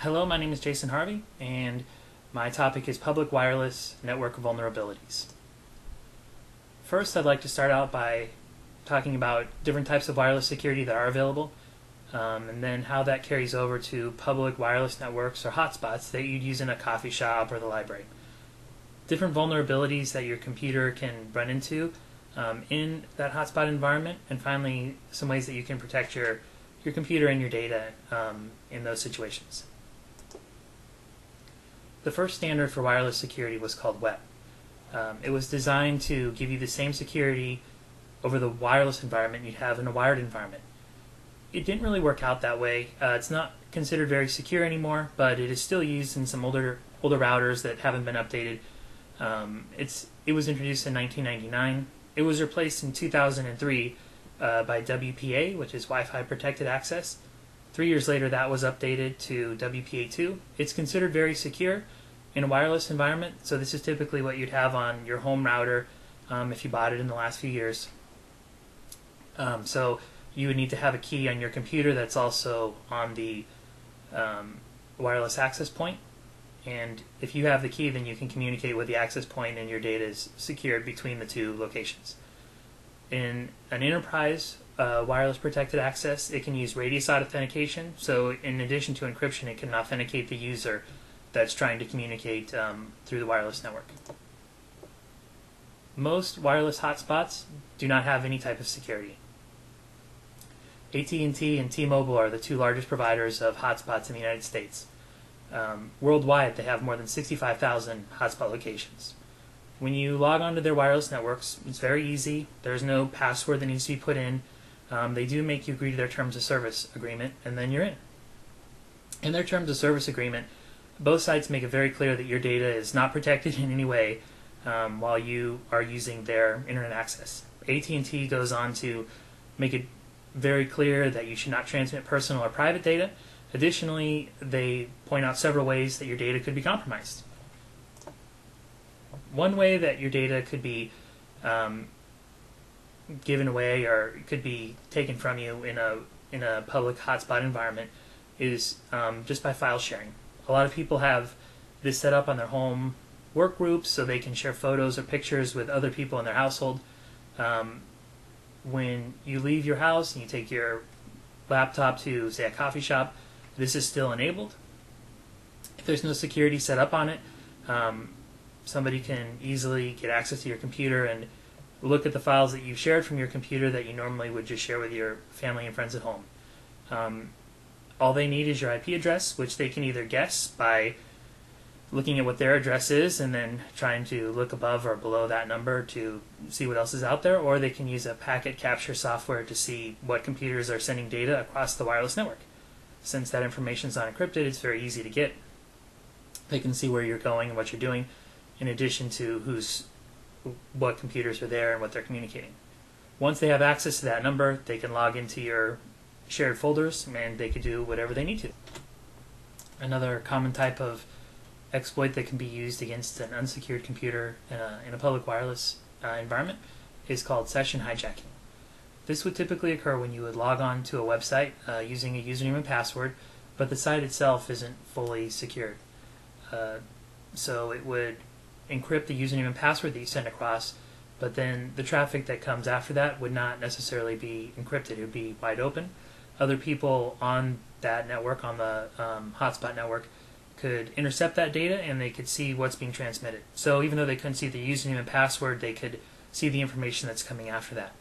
Hello, my name is Jason Harvey, and my topic is public wireless network vulnerabilities. First, I'd like to start out by talking about different types of wireless security that are available, and then how that carries over to public wireless networks or hotspots that you'd use in a coffee shop or the library. Different vulnerabilities that your computer can run into in that hotspot environment, and finally, some ways that you can protect your computer and your data in those situations. The first standard for wireless security was called WEP. It was designed to give you the same security over the wireless environment you'd have in a wired environment. It didn't really work out that way. It's not considered very secure anymore, but it is still used in some older routers that haven't been updated. It was introduced in 1999. It was replaced in 2003 by WPA, which is Wi-Fi Protected Access. 3 years later, that was updated to WPA2. It's considered very secure in a wireless environment, so this is typically what you'd have on your home router if you bought it in the last few years. So you would need to have a key on your computer that's also on the wireless access point. And if you have the key, then you can communicate with the access point and your data is secured between the two locations. In an enterprise wireless protected access, it can use radius authentication. So in addition to encryption, it can authenticate the user that's trying to communicate through the wireless network. Most wireless hotspots do not have any type of security. AT&T and T-Mobile are the two largest providers of hotspots in the United States. Worldwide, they have more than 65,000 hotspot locations. When you log onto their wireless networks, it's very easy. There's no password that needs to be put in. They do make you agree to their terms of service agreement, and then you're in. In their terms of service agreement, both sides make it very clear that your data is not protected in any way while you are using their internet access. AT&T goes on to make it very clear that you should not transmit personal or private data. Additionally, they point out several ways that your data could be compromised. One way that your data could be given away or could be taken from you in a public hotspot environment is just by file sharing. A lot of people have this set up on their home work groups so they can share photos or pictures with other people in their household. When you leave your house and you take your laptop to, say, a coffee shop, this is still enabled. If there's no security set up on it, somebody can easily get access to your computer and look at the files that you've shared from your computer that you normally would just share with your family and friends at home. All they need is your IP address, which they can either guess by looking at what their address is and then trying to look above or below that number to see what else is out there, or they can use a packet capture software to see what computers are sending data across the wireless network. Since that information is not encrypted, it's very easy to get. They can see where you're going and what you're doing, in addition to what computers are there and what they're communicating. Once they have access to that number, they can log into your shared folders and they can do whatever they need to. Another common type of exploit that can be used against an unsecured computer in a public wireless environment is called session hijacking. This would typically occur when you would log on to a website using a username and password, but the site itself isn't fully secured. So it would encrypt the username and password that you send across, but then the traffic that comes after that would not necessarily be encrypted. It would be wide open. Other people on that network, on the hotspot network, could intercept that data and they could see what's being transmitted. So even though they couldn't see the username and password, they could see the information that's coming after that.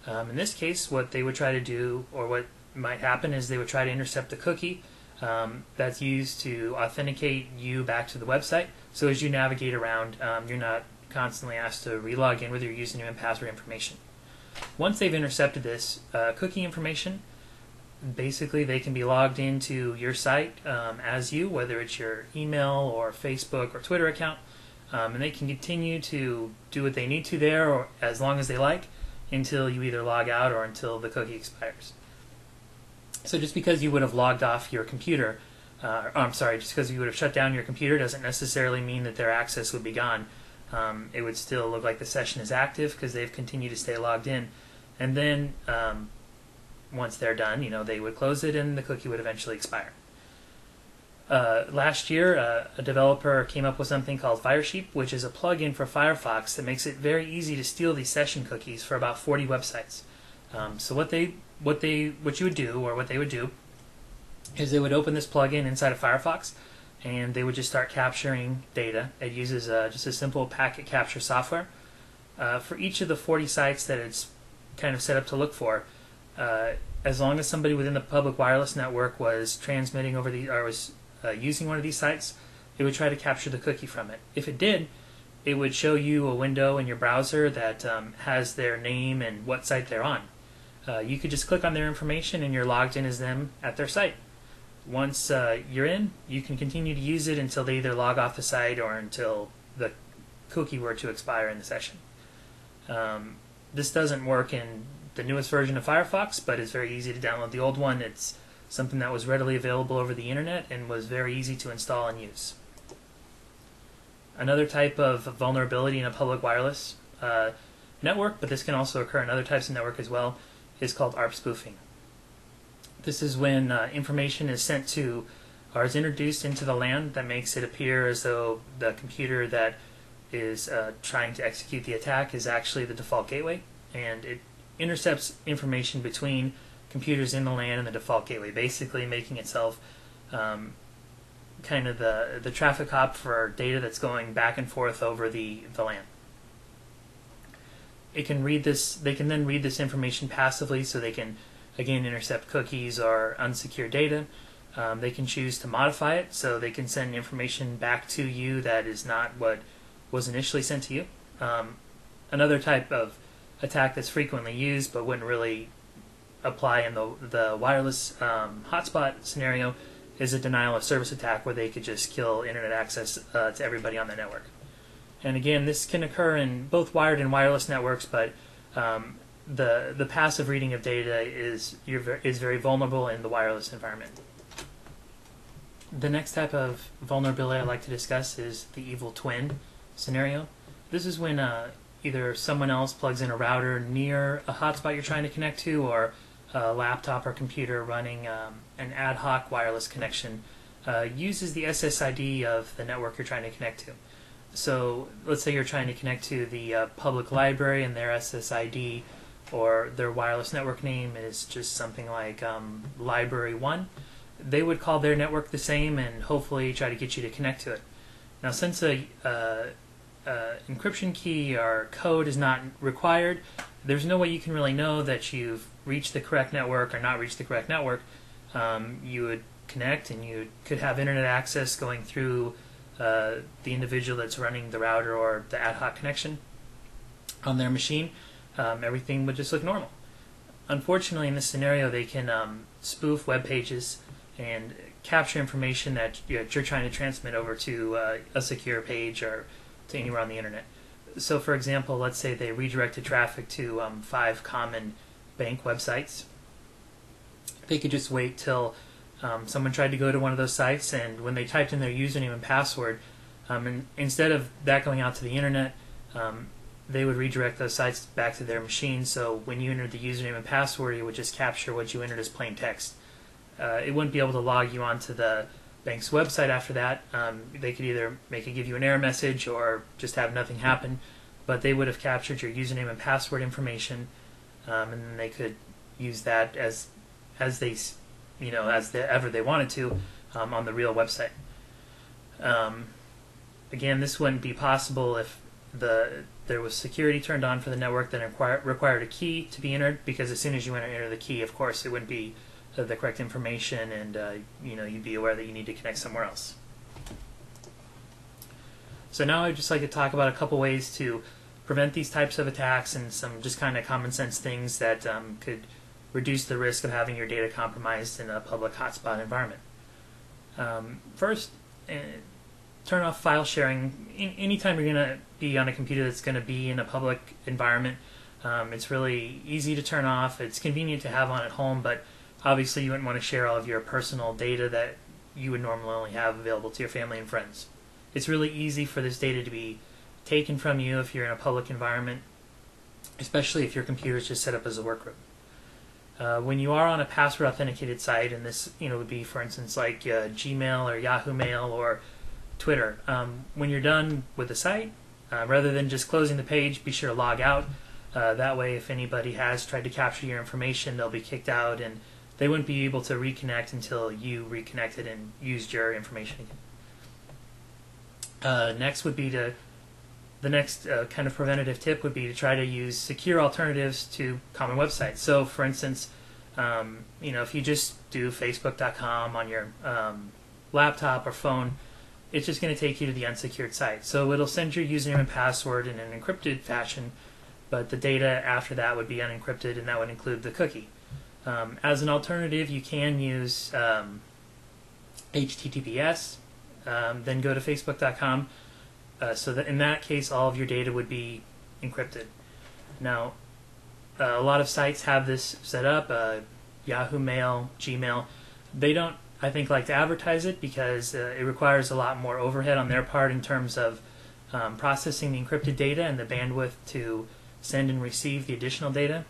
In this case, what they would try to do, or what might happen, is they would try to intercept the cookie that's used to authenticate you back to the website. So as you navigate around, you're not constantly asked to re-log in with your username and password information. Once they've intercepted this cookie information, basically they can be logged into your site as you, whether it's your email or Facebook or Twitter account, and they can continue to do what they need to there, or as long as they like, until you either log out or until the cookie expires. So just because you would have logged off your computer, just because you would have shut down your computer doesn't necessarily mean that their access would be gone. It would still look like the session is active because they've continued to stay logged in. And then once they're done, they would close it and the cookie would eventually expire. Last year, a developer came up with something called Firesheep, which is a plugin for Firefox that makes it very easy to steal these session cookies for about 40 websites. So what you would do is they would open this plugin inside of Firefox, and they would just start capturing data. It uses just a simple packet capture software. For each of the 40 sites that it's kind of set up to look for, as long as somebody within the public wireless network was transmitting over was using one of these sites, it would try to capture the cookie from it. If it did, it would show you a window in your browser that has their name and what site they're on. You could just click on their information and you're logged in as them at their site. Once you're in, you can continue to use it until they either log off the site or until the cookie were to expire in the session. This doesn't work in the newest version of Firefox, but it's very easy to download the old one. It's something that was readily available over the internet and was very easy to install and use. Another type of vulnerability in a public wireless network, but this can also occur in other types of network as well, is called ARP spoofing. This is when information is sent to or is introduced into the LAN that makes it appear as though the computer that is trying to execute the attack is actually the default gateway, and it intercepts information between computers in the LAN and the default gateway, basically making itself kind of the traffic cop for data that's going back and forth over the LAN. It can read this. They can then read this information passively, so they can again intercept cookies or unsecure data. They can choose to modify it, so they can send information back to you that is not what was initially sent to you. Another type of attack that's frequently used but wouldn't really apply in the wireless hotspot scenario is a denial of service attack, where they could just kill internet access to everybody on the network. And again, this can occur in both wired and wireless networks, but the passive reading of data is very vulnerable in the wireless environment. The next type of vulnerability I'd like to discuss is the evil twin scenario. This is when either someone else plugs in a router near a hotspot you're trying to connect to, or a laptop or computer running an ad hoc wireless connection uses the SSID of the network you're trying to connect to. So let's say you're trying to connect to the public library, and their SSID or their wireless network name is just something like Library 1. They would call their network the same and hopefully try to get you to connect to it. Now, since a encryption key or code is not required, there's no way you can really know that you've reached the correct network or not reached the correct network. You would connect and you could have internet access going through the individual that's running the router or the ad hoc connection on their machine. Everything would just look normal. Unfortunately, in this scenario, they can spoof web pages and capture information that you're trying to transmit over to a secure page or to anywhere on the internet. So, for example, let's say they redirected traffic to 5 common bank websites. They could just wait till someone tried to go to one of those sites, and when they typed in their username and password, and instead of that going out to the internet, they would redirect those sites back to their machine. So when you entered the username and password, it would just capture what you entered as plain text. It wouldn't be able to log you onto the bank's website after that. They could either make it give you an error message or just have nothing happen, but they would have captured your username and password information, and then they could use that as they ever they wanted to on the real website. Again, this wouldn't be possible if there was security turned on for the network that required a key to be entered, because as soon as you enter the key, of course, it wouldn't be the correct information, and you'd be aware that you need to connect somewhere else. So now I'd just like to talk about a couple ways to prevent these types of attacks and some just kind of common sense things that could reduce the risk of having your data compromised in a public hotspot environment. First, turn off file sharing. Anytime you're going to be on a computer that's going to be in a public environment, it's really easy to turn off. It's convenient to have on at home, but obviously you wouldn't want to share all of your personal data that you would normally only have available to your family and friends. It's really easy for this data to be taken from you if you're in a public environment, especially if your computer is just set up as a workgroup. When you are on a password authenticated site, and this would be, for instance, like Gmail or Yahoo Mail or Twitter, when you're done with the site, rather than just closing the page, be sure to log out. That way, if anybody has tried to capture your information, they'll be kicked out and they wouldn't be able to reconnect until you reconnected and used your information again. Next would be the next kind of preventative tip would be to try to use secure alternatives to common websites. So, for instance, if you just do Facebook.com on your laptop or phone, it's just going to take you to the unsecured site. So it'll send your username and password in an encrypted fashion, but the data after that would be unencrypted, and that would include the cookie. As an alternative, you can use HTTPS, then go to Facebook.com. So that in that case, all of your data would be encrypted. Now, a lot of sites have this set up. Yahoo Mail, Gmail, they don't, I think, like to advertise it because it requires a lot more overhead on their part in terms of processing the encrypted data and the bandwidth to send and receive the additional data.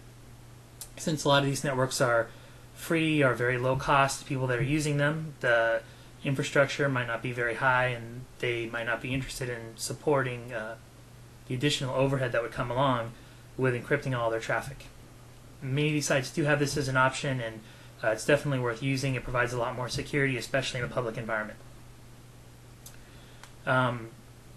Since a lot of these networks are free or very low cost to people that are using them, the infrastructure might not be very high and they might not be interested in supporting the additional overhead that would come along with encrypting all their traffic. Many of these sites do have this as an option, and it's definitely worth using. It provides a lot more security, especially in a public environment.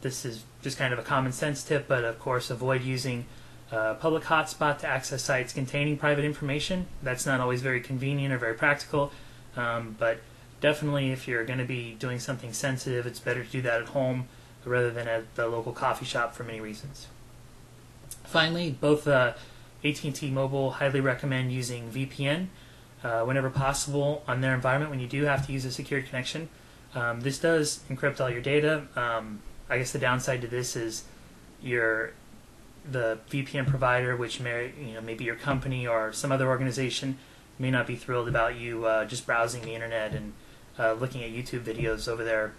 This is just kind of a common sense tip, but of course avoid using public hotspot to access sites containing private information. That's not always very convenient or very practical, but definitely if you're going to be doing something sensitive, it's better to do that at home rather than at the local coffee shop for many reasons. Finally, both AT&T Mobile highly recommend using VPN whenever possible on their environment when you do have to use a secured connection. This does encrypt all your data. I guess the downside to this is the VPN provider, which maybe your company or some other organization, may not be thrilled about you just browsing the internet and looking at YouTube videos over their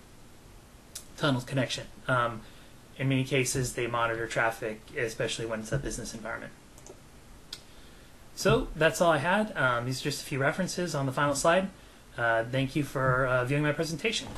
tunnel connection. In many cases, they monitor traffic, especially when it's a business environment. So that's all I had. These are just a few references on the final slide. Thank you for viewing my presentation.